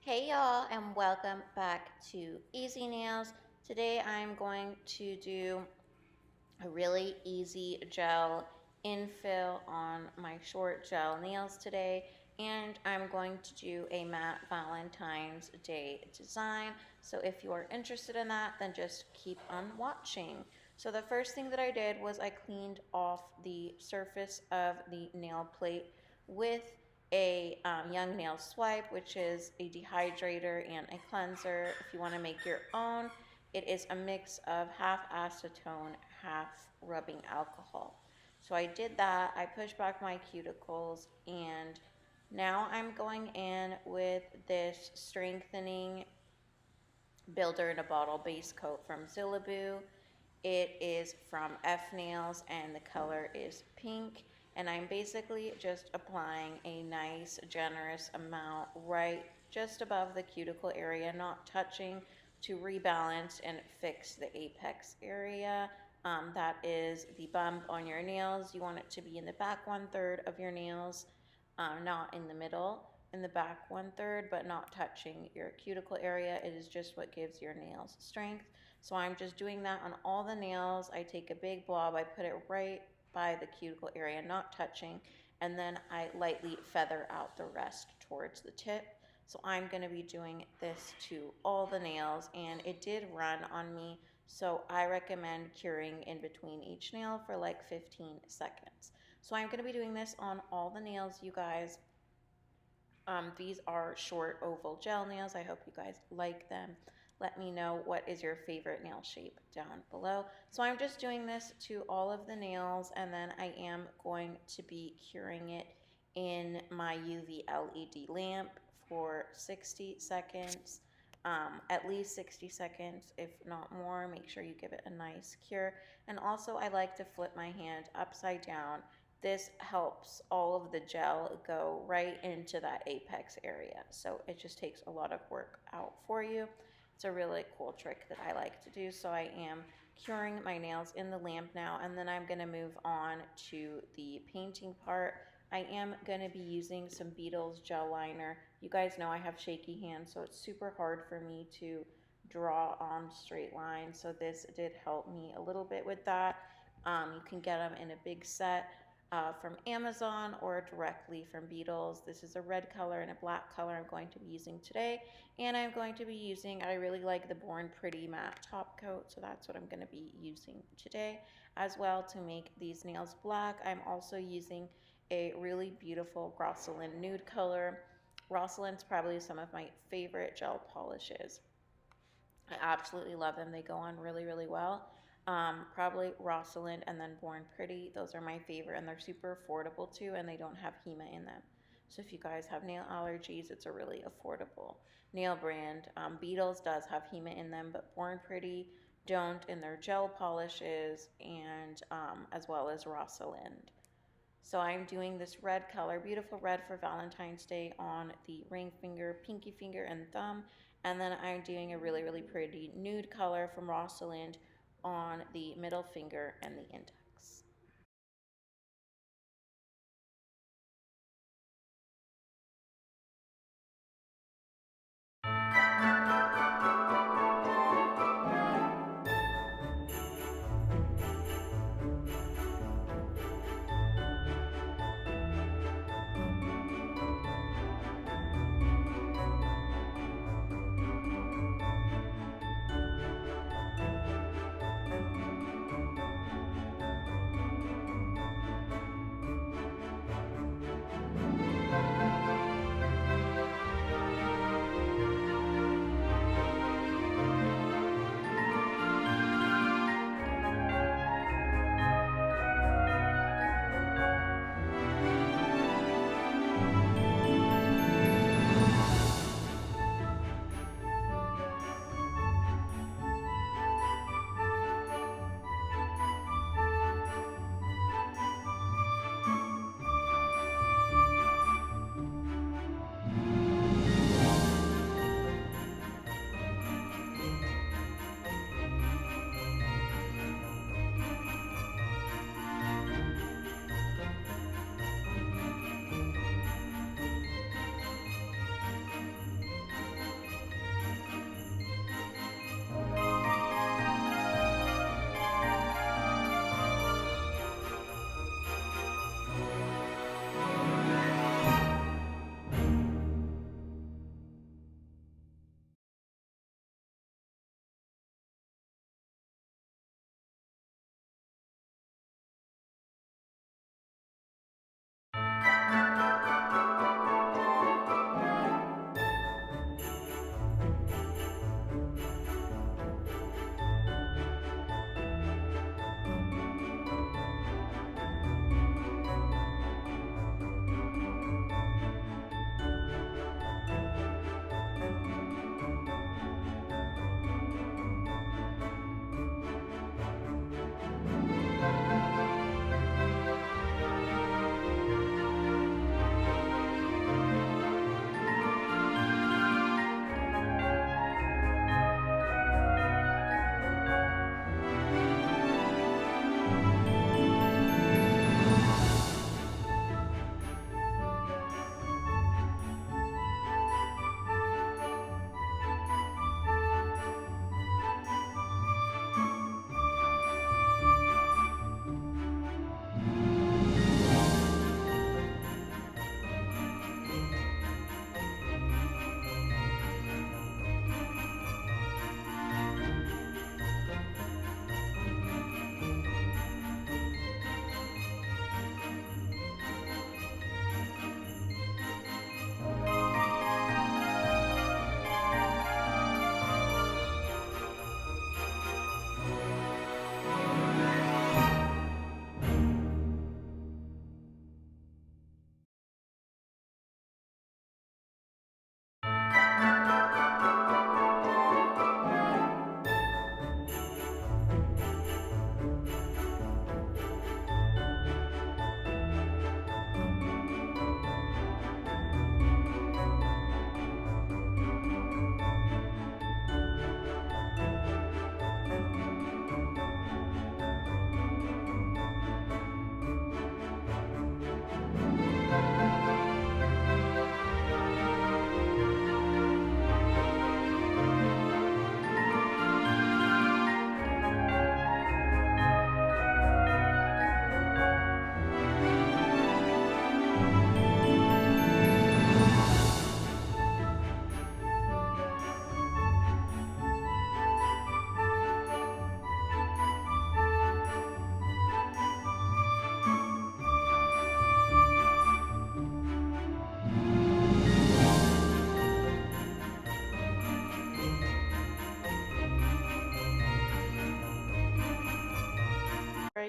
Hey y'all, and welcome back to Easy Nails. Today I'm going to do a really easy gel infill on my short gel nails today, and I'm going to do a matte Valentine's Day design. So if you are interested in that, then just keep on watching. So the first thing that I did was I cleaned off the surface of the nail plate with a Young Nail Swipe, which is a dehydrator and a cleanser. If you want to make your own, it is a mix of half acetone, half rubbing alcohol. So I did that. I pushed back my cuticles, and now I'm going in with this strengthening builder in a bottle base coat from Zillaboo. It is from F Nails and the color is pink. And I'm basically just applying a nice generous amount right just above the cuticle area, not touching, to rebalance and fix the apex area. That is the bump on your nails. You want it to be in the back 1/3 of your nails, not in the middle. In the back 1/3, but not touching your cuticle area. It is just what gives your nails strength. So I'm just doing that on all the nails. I take a big blob, I put it right by the cuticle area, not touching, and then I lightly feather out the rest towards the tip. So I'm going to be doing this to all the nails, and it did run on me, so I recommend curing in between each nail for like 15 seconds. So I'm going to be doing this on all the nails, you guys. These are short oval gel nails. I hope you guys like them. Let me know what is your favorite nail shape down below. So I'm just doing this to all of the nails, and then I am going to be curing it in my UV LED lamp for 60 seconds. At least 60 seconds, if not more. Make sure you give it a nice cure. And also, I like to flip my hand upside down. This helps all of the gel go right into that apex area. So it just takes a lot of work out for you. It's a really cool trick that I like to do. So I am curing my nails in the lamp now, and then I'm going to move on to the painting part. I am going to be using some Beetles gel liner. You guys know I have shaky hands, so it's super hard for me to draw on straight lines. So this did help me a little bit with that. You can get them in a big set from Amazon or directly from Beetles. This is a red color and a black color I'm going to be using today. And I'm going to be using, I really like the Born Pretty matte top coat, so that's what I'm going to be using today. As well, to make these nails black, I'm also using a really beautiful Rosalind nude color. Rosalind's probably some of my favorite gel polishes. I absolutely love them. They go on really, really well. Probably Rosalind and then Born Pretty. Those are my favorite, and they're super affordable too, and they don't have HEMA in them. So if you guys have nail allergies, it's a really affordable nail brand. Beetles does have HEMA in them, but Born Pretty don't in their gel polishes, and as well as Rosalind. So I'm doing this red color, beautiful red for Valentine's Day on the ring finger, pinky finger, and thumb. And then I'm doing a really, really pretty nude color from Rosalind on the middle finger and the index.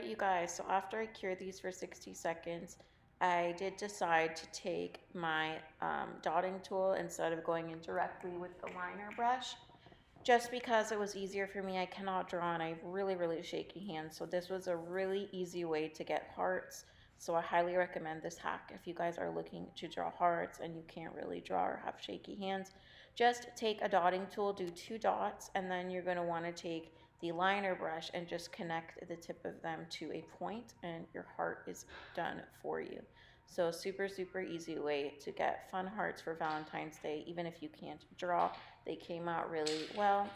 you guys, so after I cured these for 60 seconds, I did decide to take my dotting tool instead of going in directly with the liner brush, just because it was easier for me. I cannot draw and I have really, really shaky hands, so this was a really easy way to get hearts. So I highly recommend this hack if you guys are looking to draw hearts and you can't really draw or have shaky hands. Just take a dotting tool, do 2 dots, and then you're going to want to take the liner brush and just connect the tip of them to a point, and your heart is done for you. So super, super easy way to get fun hearts for Valentine's Day, even if you can't draw. They came out really well,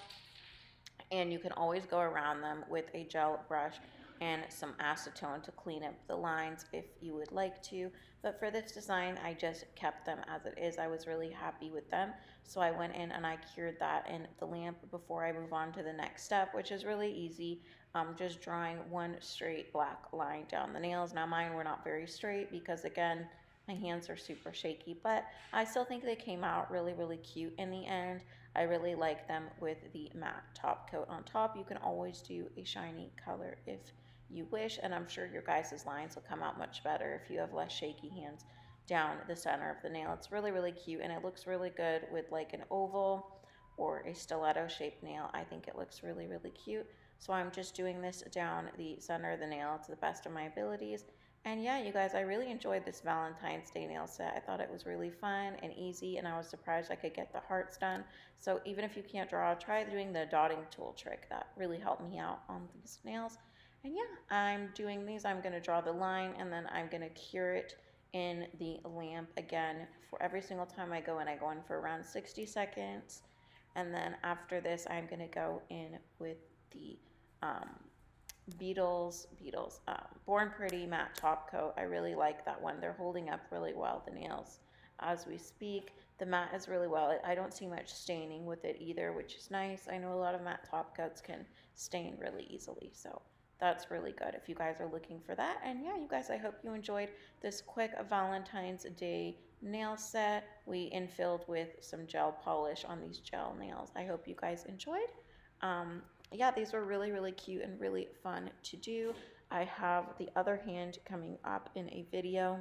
and you can always go around them with a gel brush and some acetone to clean up the lines if you would like to. But for this design, I just kept them as it is. I was really happy with them, so I went in and I cured that in the lamp before I move on to the next step, which is really easy. Just drawing one straight black line down the nails. Now mine were not very straight because, again, my hands are super shaky, but I still think they came out really, really cute in the end. I really like them with the matte top coat on top. You can always do a shiny color if you wish, and I'm sure your guys' lines will come out much better if you have less shaky hands down the center of the nail. It's really, really cute, and it looks really good with like an oval or a stiletto shaped nail. I think it looks really, really cute. So I'm just doing this down the center of the nail to the best of my abilities. And yeah, you guys, I really enjoyed this Valentine's Day nail set. I thought it was really fun and easy, and I was surprised I could get the hearts done. So even if you can't draw, try doing the dotting tool trick. That really helped me out on these nails. And yeah, I'm doing these. I'm going to draw the line, and then I'm going to cure it in the lamp again. For every single time I go in for around 60 seconds. And then after this, I'm going to go in with the um, Beetles, Born Pretty matte top coat. I really like that one. They're holding up really well, the nails, as we speak. The matte is really well. I don't see much staining with it either, which is nice. I know a lot of matte top coats can stain really easily, so that's really good if you guys are looking for that. And yeah, you guys, I hope you enjoyed this quick Valentine's Day nail set. We infilled with some gel polish on these gel nails. I hope you guys enjoyed. Yeah, these were really, really cute and really fun to do. I have the other hand coming up in a video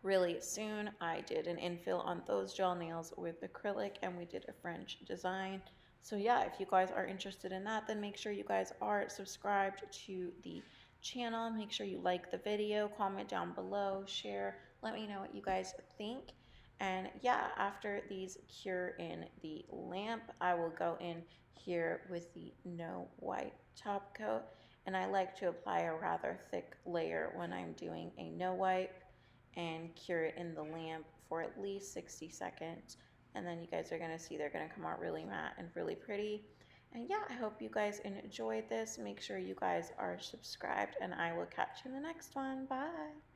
really soon. I did an infill on those gel nails with acrylic, and we did a French design. So yeah, if you guys are interested in that, then make sure you guys are subscribed to the channel. Make sure you like the video, comment down below, share, let me know what you guys think. And yeah, after these cure in the lamp, I will go in here with the No White top coat. And I like to apply a rather thick layer when I'm doing a no wipe and cure it in the lamp for at least 60 seconds. And then you guys are going to see they're going to come out really matte and really pretty. And yeah, I hope you guys enjoyed this. Make sure you guys are subscribed, and I will catch you in the next one. Bye.